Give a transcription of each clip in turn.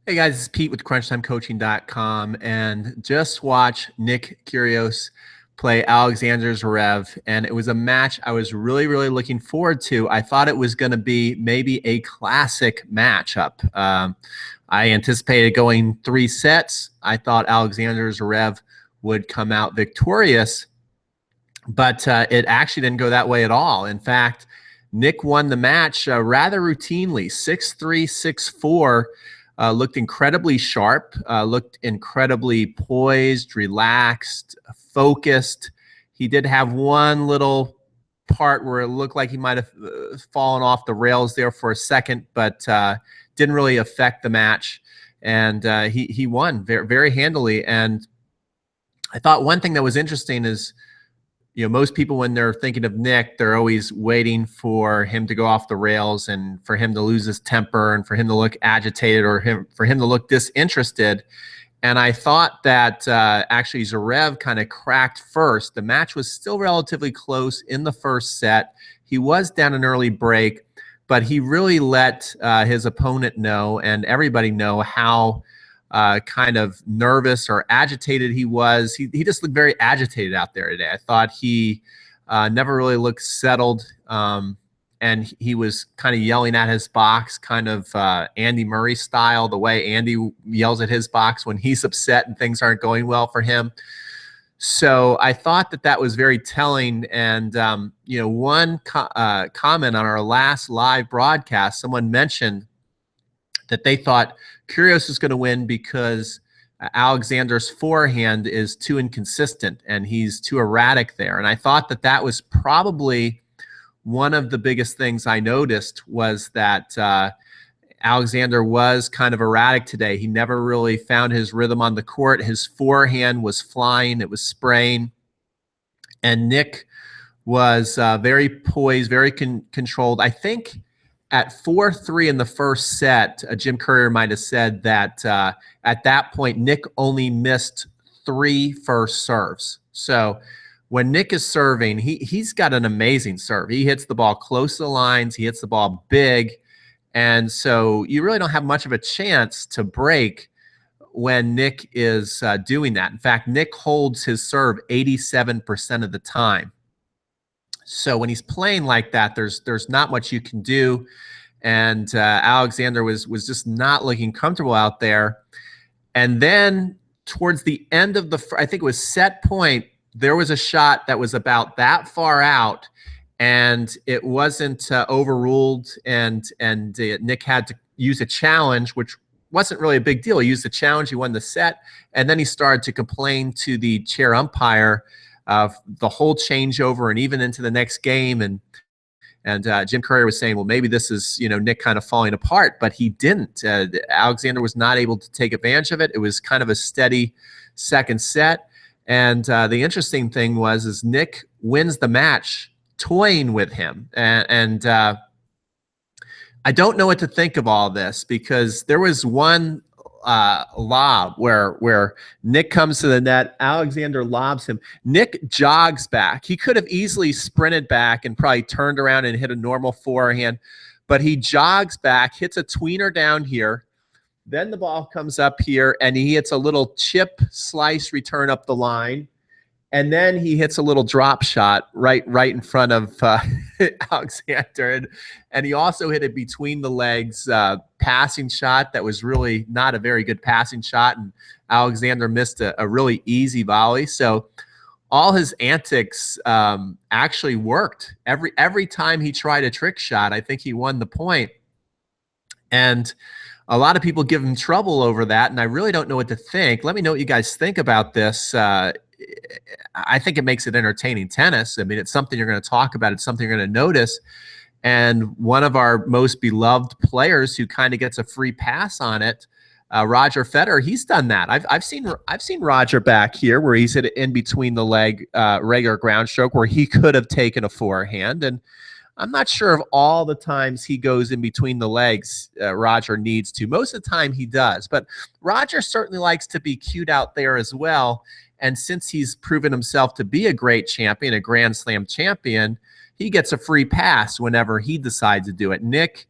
Hey guys, it's Pete with CrunchTimeCoaching.com, and just watch Nick Kyrgios play Alexander Zverev, and it was a match I was really looking forward to. I thought it was going to be maybe a classic matchup. I anticipated going 3 sets. I thought Alexander Zverev would come out victorious, but it actually didn't go that way at all. In fact, Nick won the match rather routinely, 6-3, 6-4. Looked incredibly sharp, looked incredibly poised, relaxed, focused. He did have one little part where it looked like he might have fallen off the rails there for a second, but didn't really affect the match. And he won very handily. And I thought one thing that was interesting is, most people, when they're thinking of Nick, they're always waiting for him to go off the rails and for him to lose his temper and for him to look agitated or for him to look disinterested. And I thought that actually Zverev kind of cracked first. The match was still relatively close in the first set. He was down an early break, but he really let his opponent know and everybody know how kind of nervous or agitated he was. He just looked very agitated out there today. I thought he never really looked settled, and he was kind of yelling at his box, kind of Andy Murray style, the way Andy yells at his box when he's upset and things aren't going well for him. So I thought that was very telling. And, one comment on our last live broadcast, someone mentioned that they thought Kyrgios is going to win because Alexander's forehand is too inconsistent and he's too erratic there. And I thought that was probably one of the biggest things I noticed was that Alexander was kind of erratic today. He never really found his rhythm on the court. His forehand was flying. It was spraying. And Nick was very poised, very controlled. I think at 4-3 in the first set, Jim Courier might have said that at that point, Nick only missed 3 first serves. So when Nick is serving, he's got an amazing serve. He hits the ball close to the lines. He hits the ball big. And so you really don't have much of a chance to break when Nick is doing that. In fact, Nick holds his serve 87% of the time. So when he's playing like that, there's not much you can do. And Alexander was just not looking comfortable out there. And then towards the end of I think it was set point, there was a shot that was about that far out, and it wasn't overruled. And Nick had to use a challenge, which wasn't really a big deal. He used the challenge. He won the set. And then he started to complain to the chair umpire the whole changeover and even into the next game. And Jim Courier was saying, well, maybe this is, Nick kind of falling apart, but he didn't. Alexander was not able to take advantage of it. It was kind of a steady second set. And the interesting thing is Nick wins the match toying with him. And I don't know what to think of all this, because there was one lob where Nick comes to the net, Alexander lobs him. Nick jogs back. He could have easily sprinted back and probably turned around and hit a normal forehand, but he jogs back, hits a tweener down here. Then the ball comes up here and he hits a little chip slice return up the line. And then he hits a little drop shot right in front of Alexander. And he also hit it between the legs passing shot that was really not a very good passing shot. And Alexander missed a really easy volley. So all his antics actually worked. Every time he tried a trick shot, I think he won the point. And a lot of people give him trouble over that, and I really don't know what to think. Let me know what you guys think about this. I think it makes it entertaining tennis. I mean, it's something you're going to talk about. It's something you're going to notice. And one of our most beloved players who kind of gets a free pass on it, Roger Federer, he's done that. I've seen Roger back here where he's hit it in between the leg, regular ground stroke, where he could have taken a forehand. And I'm not sure of all the times he goes in between the legs Roger needs to. Most of the time he does. But Roger certainly likes to be cute out there as well. And since he's proven himself to be a great champion, a Grand Slam champion, he gets a free pass whenever he decides to do it. Nick,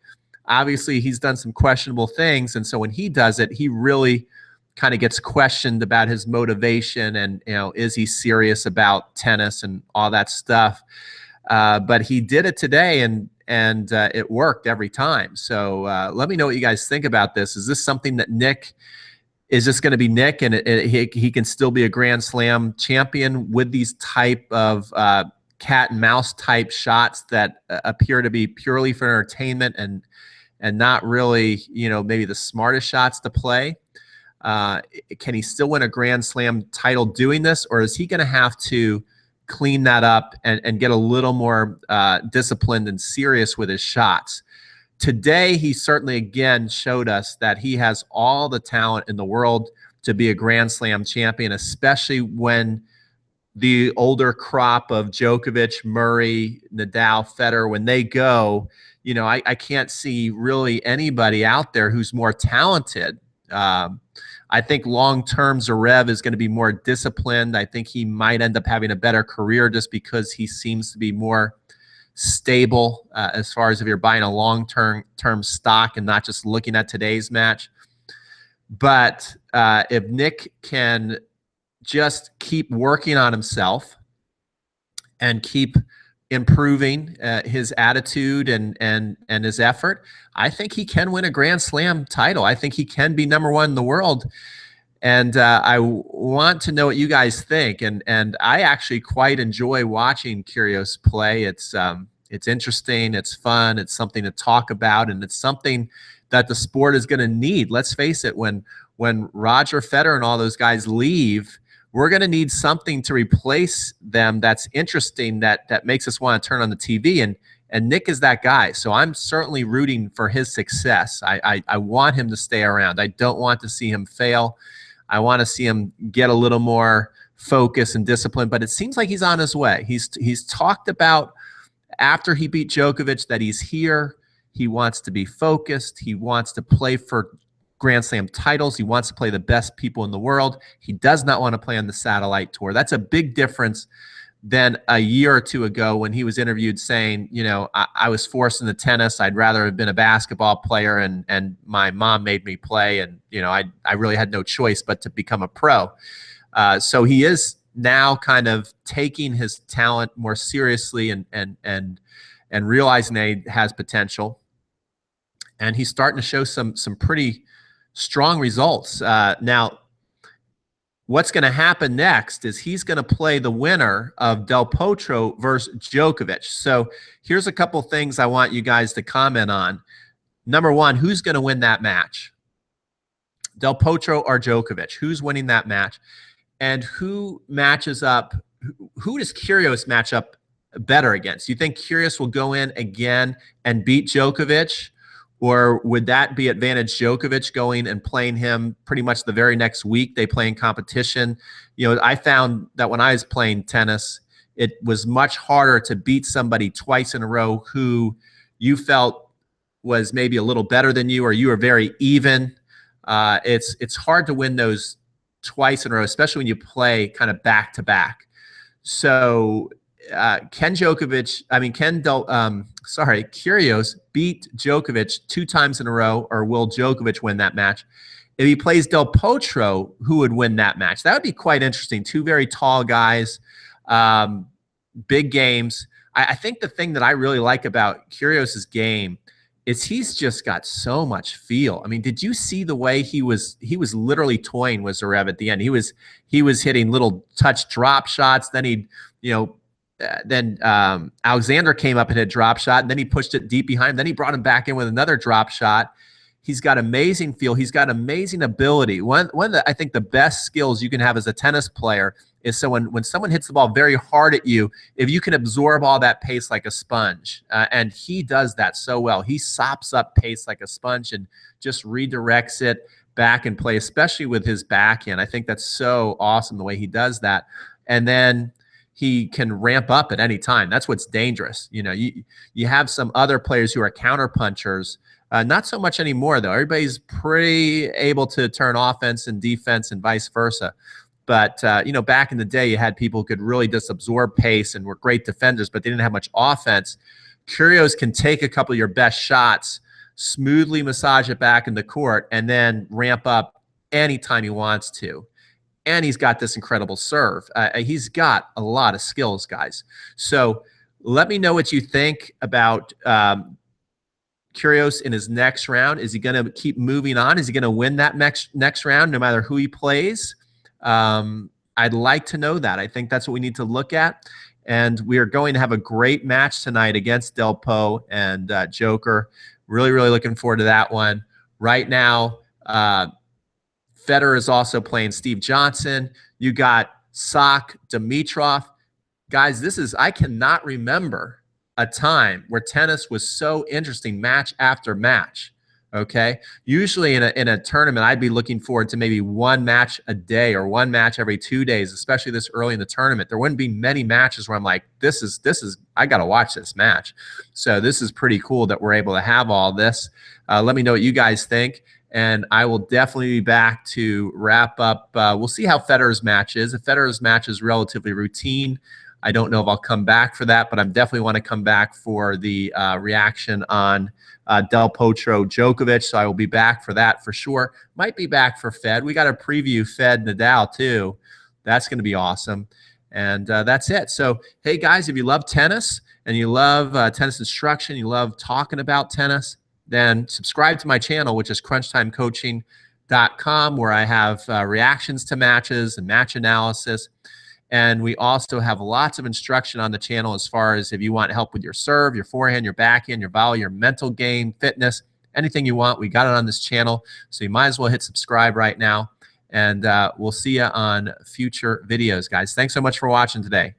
obviously he's done some questionable things. And so when he does it, he really kind of gets questioned about his motivation and, is he serious about tennis and all that stuff. But he did it today, and it worked every time. So let me know what you guys think about this. Is this something that is this going to be Nick, and he can still be a Grand Slam champion with these type of cat and mouse type shots that appear to be purely for entertainment and not really, maybe the smartest shots to play? Can he still win a Grand Slam title doing this, or is he going to have to clean that up and get a little more disciplined and serious with his shots? Today, he certainly again showed us that he has all the talent in the world to be a Grand Slam champion, especially when the older crop of Djokovic, Murray, Nadal, Federer, when they go, I can't see really anybody out there who's more talented. I think long-term Zverev is going to be more disciplined. I think he might end up having a better career just because he seems to be more stable as far as if you're buying a long-term stock and not just looking at today's match. But if Nick can just keep working on himself and keep improving his attitude and his effort, I think he can win a Grand Slam title. I think he can be #1 in the world. And I want to know what you guys think. And I actually quite enjoy watching Kyrgios play. It's interesting. It's fun. It's something to talk about, and it's something that the sport is going to need. Let's face it. When Roger Federer and all those guys leave, we're going to need something to replace them that's interesting, that makes us want to turn on the TV. And Nick is that guy. So I'm certainly rooting for his success. I want him to stay around. I don't want to see him fail. I want to see him get a little more focus and discipline, but it seems like he's on his way. He's talked about after he beat Djokovic that he's here. He wants to be focused. He wants to play for Grand Slam titles. He wants to play the best people in the world. He does not want to play on the satellite tour. That's a big difference than a year or two ago when he was interviewed saying, I was forced into tennis. I'd rather have been a basketball player, and my mom made me play, and I really had no choice but to become a pro. So he is now kind of taking his talent more seriously and realizing that he has potential, and he's starting to show some pretty strong results. Now, what's going to happen next is he's going to play the winner of Del Potro versus Djokovic. So here's a couple things I want you guys to comment on. Number one, who's going to win that match? Del Potro or Djokovic? Who's winning that match? And who matches up? Who does Kyrgios match up better against? Do you think Kyrgios will go in again and beat Djokovic? Or would that be advantage Djokovic going and playing him pretty much the very next week they play in competition? I found that when I was playing tennis, it was much harder to beat somebody twice in a row who you felt was maybe a little better than you, or you were very even. It's hard to win those twice in a row, especially when you play kind of back to back. So Kyrgios beat Djokovic 2 times in a row, or will Djokovic win that match? If he plays Del Potro, who would win that match? That would be quite interesting. 2 very tall guys, big games. I think the thing that I really like about Kyrgios's game is he's just got so much feel. I mean, did you see the way he was literally toying with Zverev at the end? He was hitting little touch drop shots. Then then Alexander came up and hit a drop shot, and then he pushed it deep behind him. Then he brought him back in with another drop shot. He's got amazing feel. He's got amazing ability. One of the, I think, the best skills you can have as a tennis player is so when someone hits the ball very hard at you, if you can absorb all that pace like a sponge. And he does that so well. He sops up pace like a sponge and just redirects it back and play, especially with his backhand. I think that's so awesome the way he does that. And then he can ramp up at any time. That's what's dangerous. You have some other players who are counter punchers. Not so much anymore, though. Everybody's pretty able to turn offense and defense and vice versa. But, back in the day, you had people who could really just absorb pace and were great defenders, but they didn't have much offense. Kyrgios can take a couple of your best shots, smoothly massage it back in the court, and then ramp up anytime he wants to. And he's got this incredible serve. He's got a lot of skills, guys. So let me know what you think about Kyrgios in his next round. Is he going to keep moving on? Is he going to win that next round no matter who he plays? I'd like to know that. I think that's what we need to look at. And we are going to have a great match tonight against Del Po and Joker. Really, really looking forward to that one. Right now, Federer is also playing Steve Johnson. You got Sock, Dimitrov. Guys, I cannot remember a time where tennis was so interesting match after match. Okay. Usually in a tournament, I'd be looking forward to maybe one match a day or one match every 2 days, especially this early in the tournament. There wouldn't be many matches where I'm like, I got to watch this match. So this is pretty cool that we're able to have all this. Let me know what you guys think. And I will definitely be back to wrap up. We'll see how Federer's match is. If Federer's match is relatively routine, I don't know if I'll come back for that, but I definitely want to come back for the reaction on Del Potro Djokovic. So I will be back for that for sure. Might be back for Fed. We got to preview Fed Nadal too. That's going to be awesome. And that's it. So, hey, guys, if you love tennis and you love tennis instruction, you love talking about tennis, then subscribe to my channel, which is crunchtimecoaching.com, where I have reactions to matches and match analysis. And we also have lots of instruction on the channel as far as if you want help with your serve, your forehand, your backhand, your volley, your mental game, fitness, anything you want, we got it on this channel. So you might as well hit subscribe right now. And we'll see you on future videos, guys. Thanks so much for watching today.